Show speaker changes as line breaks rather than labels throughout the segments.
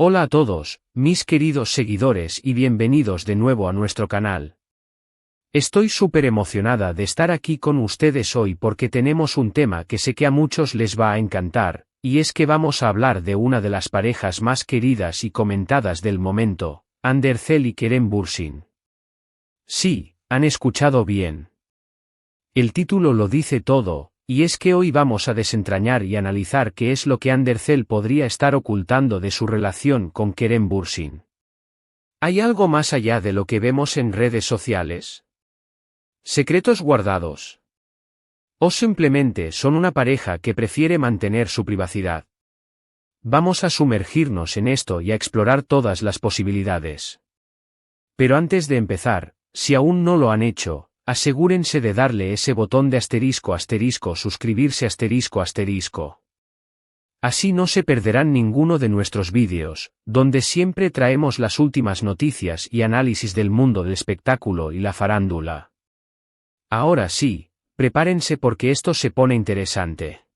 Hola a todos, mis queridos seguidores y bienvenidos de nuevo a nuestro canal. Estoy súper emocionada de estar aquí con ustedes hoy porque tenemos un tema que sé que a muchos les va a encantar, y es que vamos a hablar de una de las parejas más queridas y comentadas del momento, Andercel y Kerem Bürsin. Sí, han escuchado bien. El título lo dice todo, y es que hoy vamos a desentrañar y analizar qué es lo que Andercel podría estar ocultando de su relación con Kerem Bürsin. ¿Hay algo más allá de lo que vemos en redes sociales? ¿Secretos guardados? ¿O simplemente son una pareja que prefiere mantener su privacidad? Vamos a sumergirnos en esto y a explorar todas las posibilidades. Pero antes de empezar, si aún no lo han hecho, asegúrense de darle ese botón de ***, suscribirse ***. Así no se perderán ninguno de nuestros vídeos, donde siempre traemos las últimas noticias y análisis del mundo del espectáculo y la farándula. Ahora sí, prepárense porque esto se pone interesante.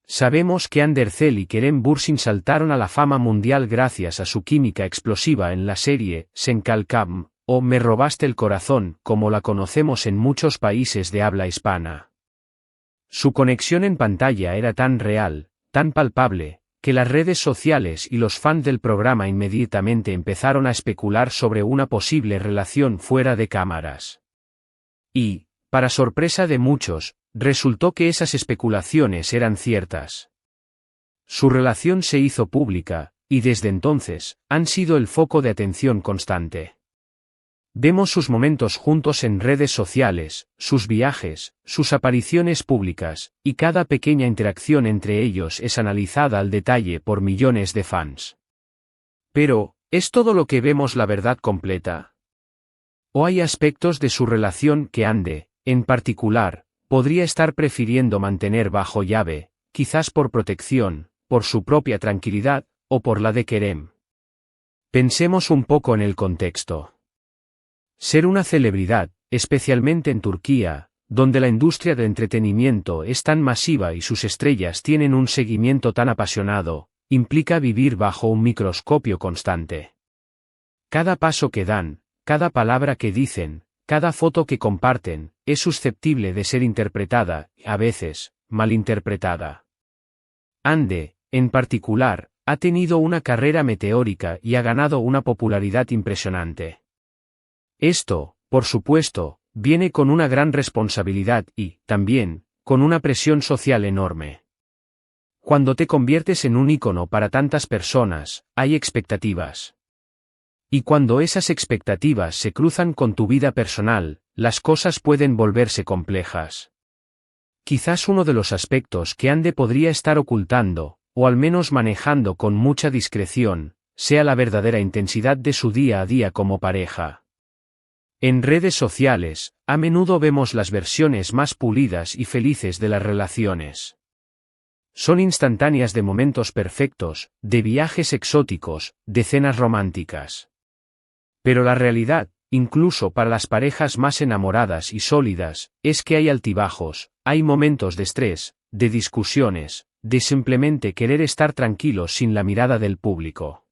Sabemos que Andercel y Kerem Bürsin saltaron a la fama mundial gracias a su química explosiva en la serie Sen Kalkam, o Me robaste el corazón, como la conocemos en muchos países de habla hispana. Su conexión en pantalla era tan real, tan palpable, que las redes sociales y los fans del programa inmediatamente empezaron a especular sobre una posible relación fuera de cámaras. Y, para sorpresa de muchos, resultó que esas especulaciones eran ciertas. Su relación se hizo pública, y desde entonces, han sido el foco de atención constante. Vemos sus momentos juntos en redes sociales, sus viajes, sus apariciones públicas, y cada pequeña interacción entre ellos es analizada al detalle por millones de fans. Pero, ¿es todo lo que vemos la verdad completa? ¿O hay aspectos de su relación que Ande, en particular, podría estar prefiriendo mantener bajo llave, quizás por protección, por su propia tranquilidad, o por la de Kerem? Pensemos un poco en el contexto. Ser una celebridad, especialmente en Turquía, donde la industria del entretenimiento es tan masiva y sus estrellas tienen un seguimiento tan apasionado, implica vivir bajo un microscopio constante. Cada paso que dan, cada palabra que dicen, cada foto que comparten, es susceptible de ser interpretada, a veces, malinterpretada. Ande, en particular, ha tenido una carrera meteórica y ha ganado una popularidad impresionante. Esto, por supuesto, viene con una gran responsabilidad y, también, con una presión social enorme. Cuando te conviertes en un ícono para tantas personas, hay expectativas. Y cuando esas expectativas se cruzan con tu vida personal, las cosas pueden volverse complejas. Quizás uno de los aspectos que Ande podría estar ocultando, o al menos manejando con mucha discreción, sea la verdadera intensidad de su día a día como pareja. En redes sociales, a menudo vemos las versiones más pulidas y felices de las relaciones. Son instantáneas de momentos perfectos, de viajes exóticos, de cenas románticas. Pero la realidad, incluso para las parejas más enamoradas y sólidas, es que hay altibajos, hay momentos de estrés, de discusiones, de simplemente querer estar tranquilos sin la mirada del público.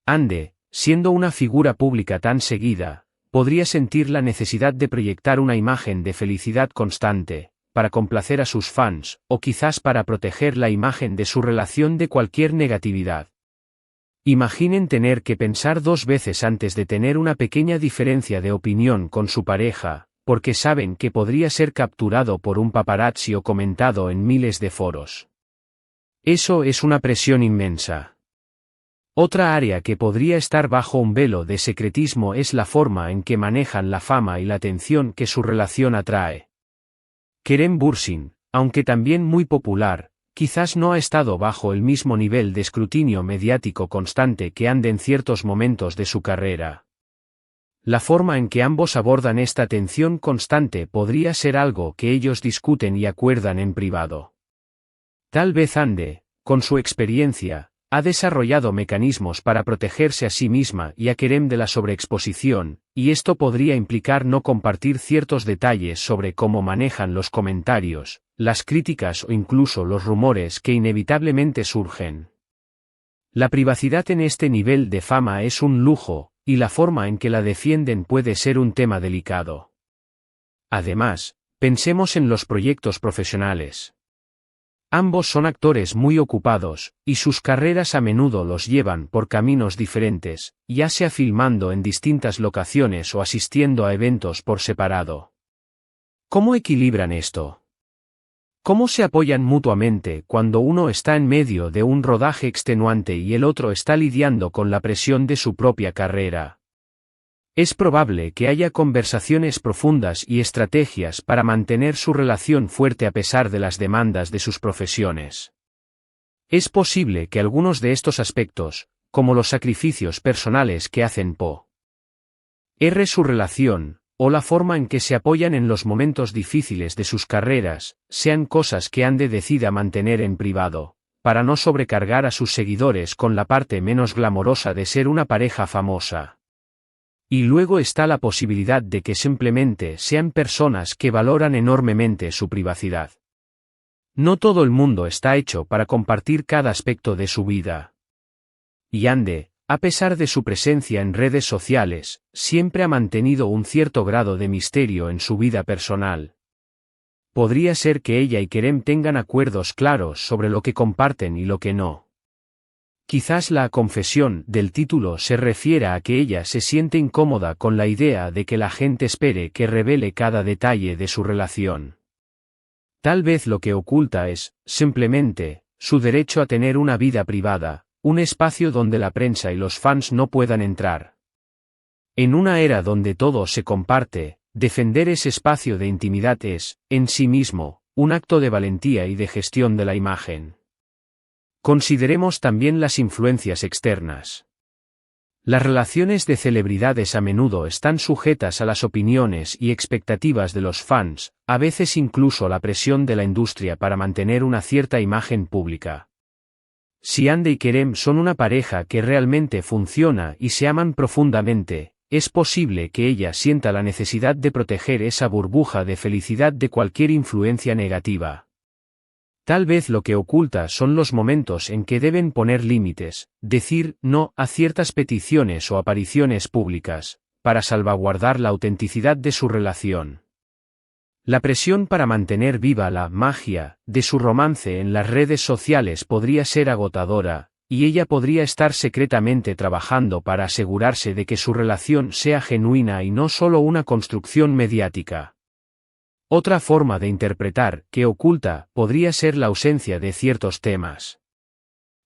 Ande, siendo una figura pública tan seguida, podría sentir la necesidad de proyectar una imagen de felicidad constante, para complacer a sus fans, o quizás para proteger la imagen de su relación de cualquier negatividad. Imaginen tener que pensar dos veces antes de tener una pequeña diferencia de opinión con su pareja, porque saben que podría ser capturado por un paparazzi o comentado en miles de foros. Eso es una presión inmensa. Otra área que podría estar bajo un velo de secretismo es la forma en que manejan la fama y la atención que su relación atrae. Kerem Bürsin, aunque también muy popular, quizás no ha estado bajo el mismo nivel de escrutinio mediático constante que Ande en ciertos momentos de su carrera. La forma en que ambos abordan esta atención constante podría ser algo que ellos discuten y acuerdan en privado. Tal vez Ande, con su experiencia, ha desarrollado mecanismos para protegerse a sí misma y a Kerem de la sobreexposición, y esto podría implicar no compartir ciertos detalles sobre cómo manejan los comentarios, las críticas o incluso los rumores que inevitablemente surgen. La privacidad en este nivel de fama es un lujo, y la forma en que la defienden puede ser un tema delicado. Además, pensemos en los proyectos profesionales. Ambos son actores muy ocupados, y sus carreras a menudo los llevan por caminos diferentes, ya sea filmando en distintas locaciones o asistiendo a eventos por separado. ¿Cómo equilibran esto? ¿Cómo se apoyan mutuamente cuando uno está en medio de un rodaje extenuante y el otro está lidiando con la presión de su propia carrera? Es probable que haya conversaciones profundas y estrategias para mantener su relación fuerte a pesar de las demandas de sus profesiones. Es posible que algunos de estos aspectos, como los sacrificios personales que hacen por su relación, o la forma en que se apoyan en los momentos difíciles de sus carreras, sean cosas que Ande decida mantener en privado, para no sobrecargar a sus seguidores con la parte menos glamorosa de ser una pareja famosa. Y luego está la posibilidad de que simplemente sean personas que valoran enormemente su privacidad. No todo el mundo está hecho para compartir cada aspecto de su vida. Y Ande, a pesar de su presencia en redes sociales, siempre ha mantenido un cierto grado de misterio en su vida personal. Podría ser que ella y Kerem tengan acuerdos claros sobre lo que comparten y lo que no. Quizás la confesión del título se refiera a que ella se siente incómoda con la idea de que la gente espere que revele cada detalle de su relación. Tal vez lo que oculta es, simplemente, su derecho a tener una vida privada, un espacio donde la prensa y los fans no puedan entrar. En una era donde todo se comparte, defender ese espacio de intimidad es, en sí mismo, un acto de valentía y de gestión de la imagen. Consideremos también las influencias externas. Las relaciones de celebridades a menudo están sujetas a las opiniones y expectativas de los fans, a veces incluso la presión de la industria para mantener una cierta imagen pública. Si Ande y Kerem son una pareja que realmente funciona y se aman profundamente, es posible que ella sienta la necesidad de proteger esa burbuja de felicidad de cualquier influencia negativa. Tal vez lo que oculta son los momentos en que deben poner límites, decir no a ciertas peticiones o apariciones públicas, para salvaguardar la autenticidad de su relación. La presión para mantener viva la magia de su romance en las redes sociales podría ser agotadora, y ella podría estar secretamente trabajando para asegurarse de que su relación sea genuina y no solo una construcción mediática. Otra forma de interpretar que oculta podría ser la ausencia de ciertos temas.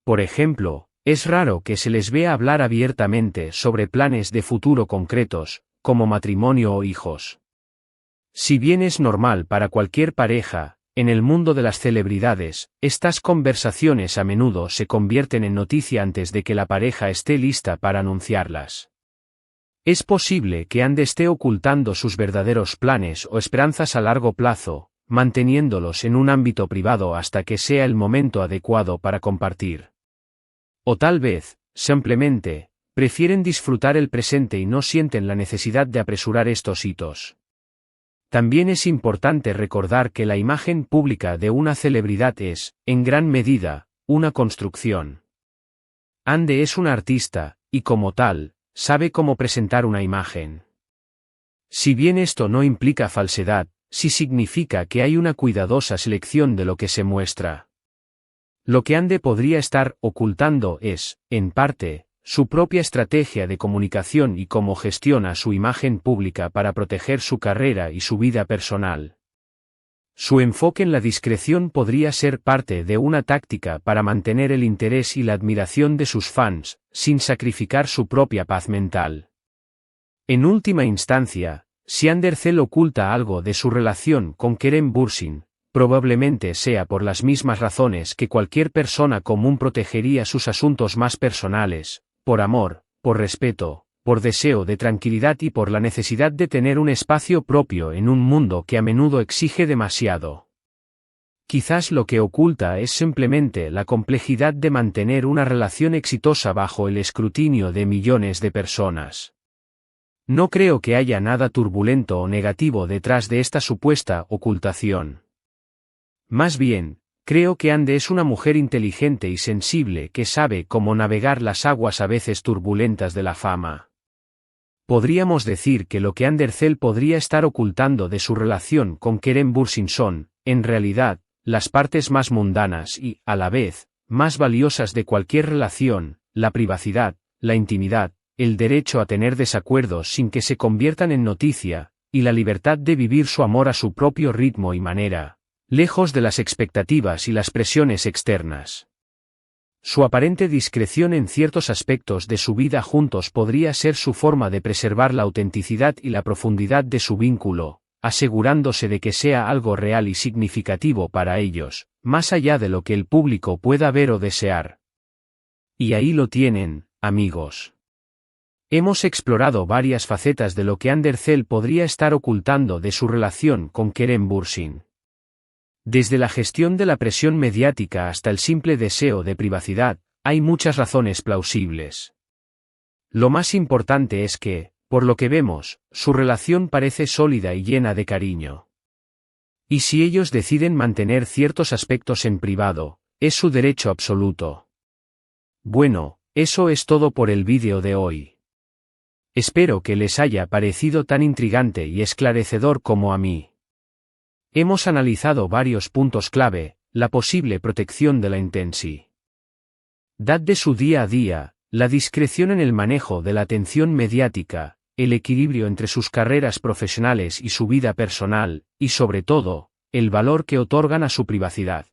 Por ejemplo, es raro que se les vea hablar abiertamente sobre planes de futuro concretos, como matrimonio o hijos. Si bien es normal para cualquier pareja, en el mundo de las celebridades, estas conversaciones a menudo se convierten en noticia antes de que la pareja esté lista para anunciarlas. Es posible que Ande esté ocultando sus verdaderos planes o esperanzas a largo plazo, manteniéndolos en un ámbito privado hasta que sea el momento adecuado para compartir. O tal vez, simplemente, prefieren disfrutar el presente y no sienten la necesidad de apresurar estos hitos. También es importante recordar que la imagen pública de una celebridad es, en gran medida, una construcción. Ande es una artista, y como tal, sabe cómo presentar una imagen. Si bien esto no implica falsedad, sí significa que hay una cuidadosa selección de lo que se muestra. Lo que Ande podría estar ocultando es, en parte, su propia estrategia de comunicación y cómo gestiona su imagen pública para proteger su carrera y su vida personal. Su enfoque en la discreción podría ser parte de una táctica para mantener el interés y la admiración de sus fans, sin sacrificar su propia paz mental. En última instancia, si Andercel oculta algo de su relación con Kerem Bürsin, probablemente sea por las mismas razones que cualquier persona común protegería sus asuntos más personales, por amor, por respeto, por deseo de tranquilidad y por la necesidad de tener un espacio propio en un mundo que a menudo exige demasiado. Quizás lo que oculta es simplemente la complejidad de mantener una relación exitosa bajo el escrutinio de millones de personas. No creo que haya nada turbulento o negativo detrás de esta supuesta ocultación. Más bien, Creo que Ande es una mujer inteligente y sensible que sabe cómo navegar las aguas a veces turbulentas de la fama. Podríamos decir que lo que Andercel podría estar ocultando de su relación con Keren Bursin son, en realidad, las partes más mundanas y, a la vez, más valiosas de cualquier relación, la privacidad, la intimidad, el derecho a tener desacuerdos sin que se conviertan en noticia, y la libertad de vivir su amor a su propio ritmo y manera, lejos de las expectativas y las presiones externas. Su aparente discreción en ciertos aspectos de su vida juntos podría ser su forma de preservar la autenticidad y la profundidad de su vínculo, asegurándose de que sea algo real y significativo para ellos, más allá de lo que el público pueda ver o desear. Y ahí lo tienen, amigos. Hemos explorado varias facetas de lo que Andercel podría estar ocultando de su relación con Keren Bursin. Desde la gestión de la presión mediática hasta el simple deseo de privacidad, hay muchas razones plausibles. Lo más importante es que, por lo que vemos, su relación parece sólida y llena de cariño. Y si ellos deciden mantener ciertos aspectos en privado, es su derecho absoluto. Bueno, eso es todo por el vídeo de hoy. Espero que les haya parecido tan intrigante y esclarecedor como a mí. Hemos analizado varios puntos clave, la posible protección de la intensidad de su día a día, la discreción en el manejo de la atención mediática, el equilibrio entre sus carreras profesionales y su vida personal, y sobre todo, el valor que otorgan a su privacidad.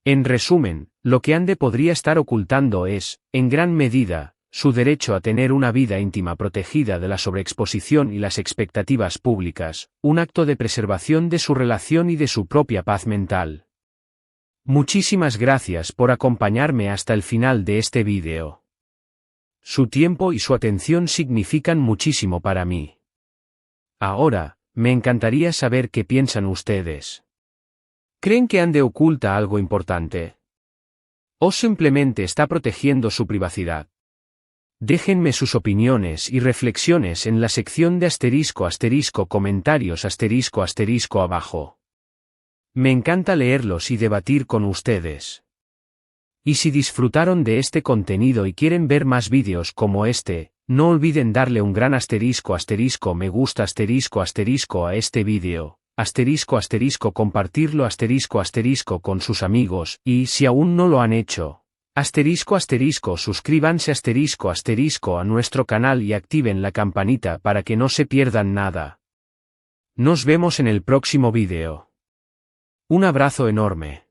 En resumen, lo que Ande podría estar ocultando es, en gran medida, su derecho a tener una vida íntima protegida de la sobreexposición y las expectativas públicas, un acto de preservación de su relación y de su propia paz mental. Muchísimas gracias por acompañarme hasta el final de este vídeo. Su tiempo y su atención significan muchísimo para mí. Ahora, me encantaría saber qué piensan ustedes. ¿Creen que Ande oculta algo importante? ¿O simplemente está protegiendo su privacidad? Déjenme sus opiniones y reflexiones en la sección de *comentarios abajo. Me encanta leerlos y debatir con ustedes. Y si disfrutaron de este contenido y quieren ver más vídeos como este, no olviden darle un gran me gusta a este vídeo, compartirlo con sus amigos, y si aún no lo han hecho, suscríbanse a nuestro canal y activen la campanita para que no se pierdan nada. Nos vemos en el próximo vídeo. Un abrazo enorme.